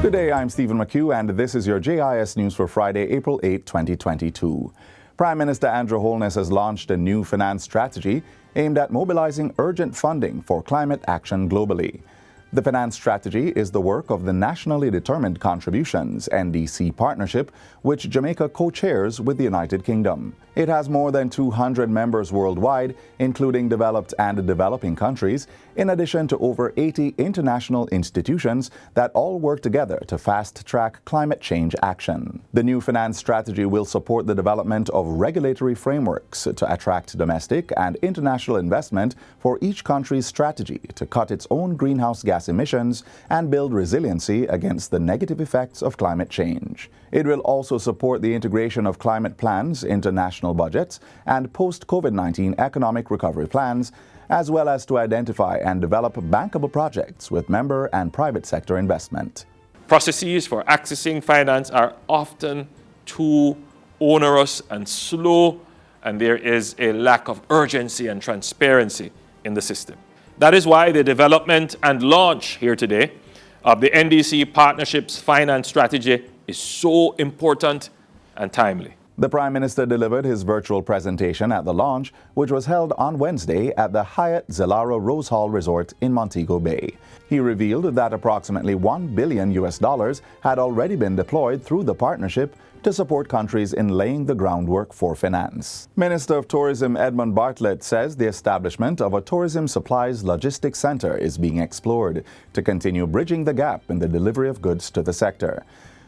Good day, I'm Stephen McHugh, and this is your JIS News for Friday, April 8, 2022. Prime Minister Andrew Holness has launched a new finance strategy aimed at mobilizing urgent funding for climate action globally. The finance strategy is the work of the Nationally Determined Contributions (NDC) partnership, which Jamaica co-chairs with the United Kingdom. It has more than 200 members worldwide, including developed and developing countries, in addition to over 80 international institutions that all work together to fast-track climate change action. The new finance strategy will support the development of regulatory frameworks to attract domestic and international investment for each country's strategy to cut its own greenhouse gas emissions and build resiliency against the negative effects of climate change. It will also support the integration of climate plans into national budgets and post-COVID-19 economic recovery plans, as well as to identify and develop bankable projects with member and private sector investment. Processes for accessing finance are often too onerous and slow, and there is a lack of urgency and transparency in the system. That is why the development and launch here today of the NDC Partnerships Finance Strategy is so important and timely. The Prime Minister delivered his virtual presentation at the launch, which was held on Wednesday at the Hyatt Zilara Rose Hall Resort in Montego Bay. He revealed that approximately $1 billion had already been deployed through the partnership to support countries in laying the groundwork for finance. Minister of Tourism Edmund Bartlett says the establishment of a tourism supplies logistics center is being explored to continue bridging the gap in the delivery of goods to the sector.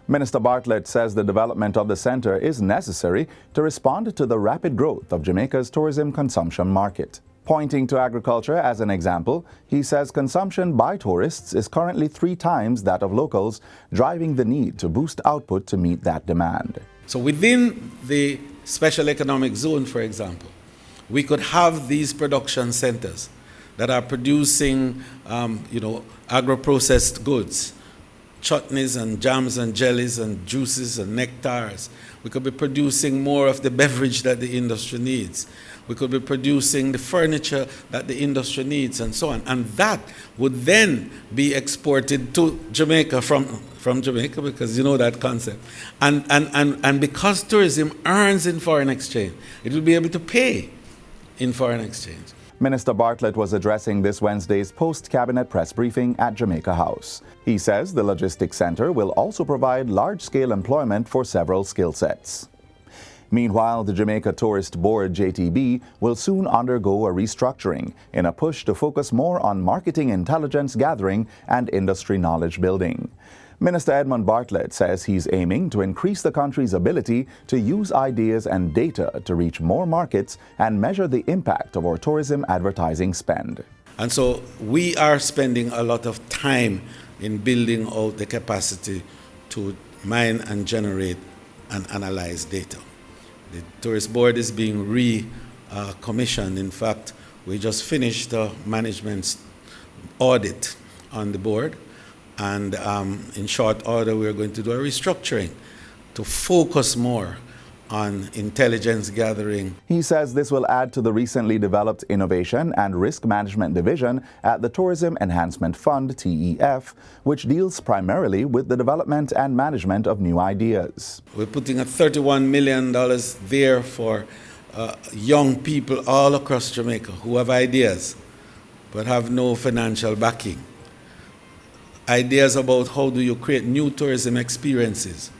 Minister Bartlett says the development of the center is necessary to respond to the rapid growth of Jamaica's tourism consumption market. Pointing to agriculture as an example, he says consumption by tourists is currently 3 times that of locals, driving the need to boost output to meet that demand. So within the special economic zone, for example, we could have these production centers that are producing, agro-processed goods, chutneys and jams and jellies and juices and nectars. We could be producing more of the beverage that the industry needs. We could be producing the furniture that the industry needs and so on. And that would then be exported to Jamaica from Jamaica, because you know that concept. And because tourism earns in foreign exchange, it will be able to pay in foreign exchange. Minister Bartlett was addressing this Wednesday's post-cabinet press briefing at Jamaica House. He says the logistics center will also provide large-scale employment for several skill sets. Meanwhile, the Jamaica Tourist Board, JTB, will soon undergo a restructuring in a push to focus more on marketing intelligence gathering and industry knowledge building. Minister Edmund Bartlett says he's aiming to increase the country's ability to use ideas and data to reach more markets and measure the impact of our tourism advertising spend. And so we are spending a lot of time in building out the capacity to mine and generate and analyze data. The Tourist Board is being recommissioned. In fact, we just finished a management audit on the board. And in short order, we're going to do a restructuring to focus more on intelligence gathering. He says this will add to the recently developed Innovation and Risk Management Division at the Tourism Enhancement Fund, TEF, which deals primarily with the development and management of new ideas. We're putting $31 million there for young people all across Jamaica who have ideas but have no financial backing. Ideas about how do you create new tourism experiences.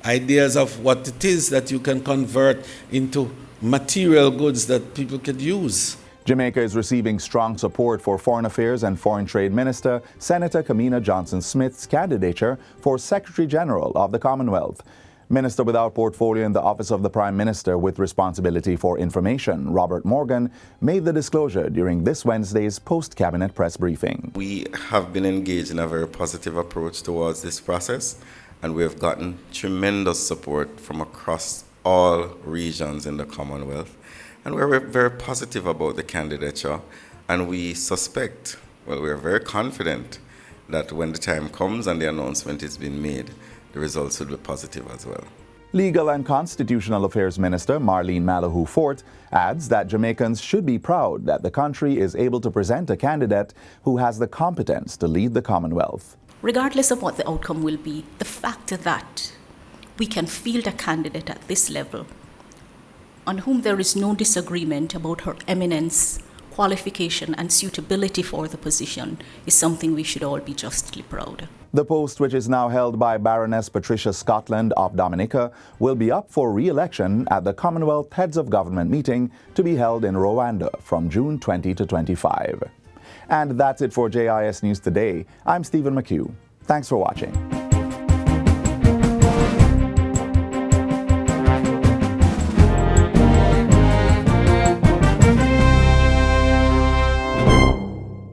Ideas of what it is that you can convert into material goods that people could use. Jamaica is receiving strong support for Foreign Affairs and Foreign Trade Minister Senator Kamina Johnson-Smith's candidature for Secretary General of the Commonwealth. Minister without portfolio in the Office of the Prime Minister with responsibility for information, Robert Morgan, made the disclosure during this Wednesday's post-cabinet press briefing. We have been engaged in a very positive approach towards this process, and we have gotten tremendous support from across all regions in the Commonwealth. And we're very positive about the candidature, and we suspect, we're very confident that when the time comes and the announcement is being made, the results will be positive as well. Legal and Constitutional Affairs Minister Marlene Malahoo Fort adds that Jamaicans should be proud that the country is able to present a candidate who has the competence to lead the Commonwealth. regardless of what the outcome will be, the fact that we can field a candidate at this level on whom there is no disagreement about her eminence, qualification, and suitability for the position is something we should all be justly proud of. The post, which is now held by Baroness Patricia Scotland of Dominica, will be up for re-election at the Commonwealth Heads of Government meeting to be held in Rwanda from June 20 to 25. And that's it for JIS News Today. I'm Stephen McHugh. Thanks for watching.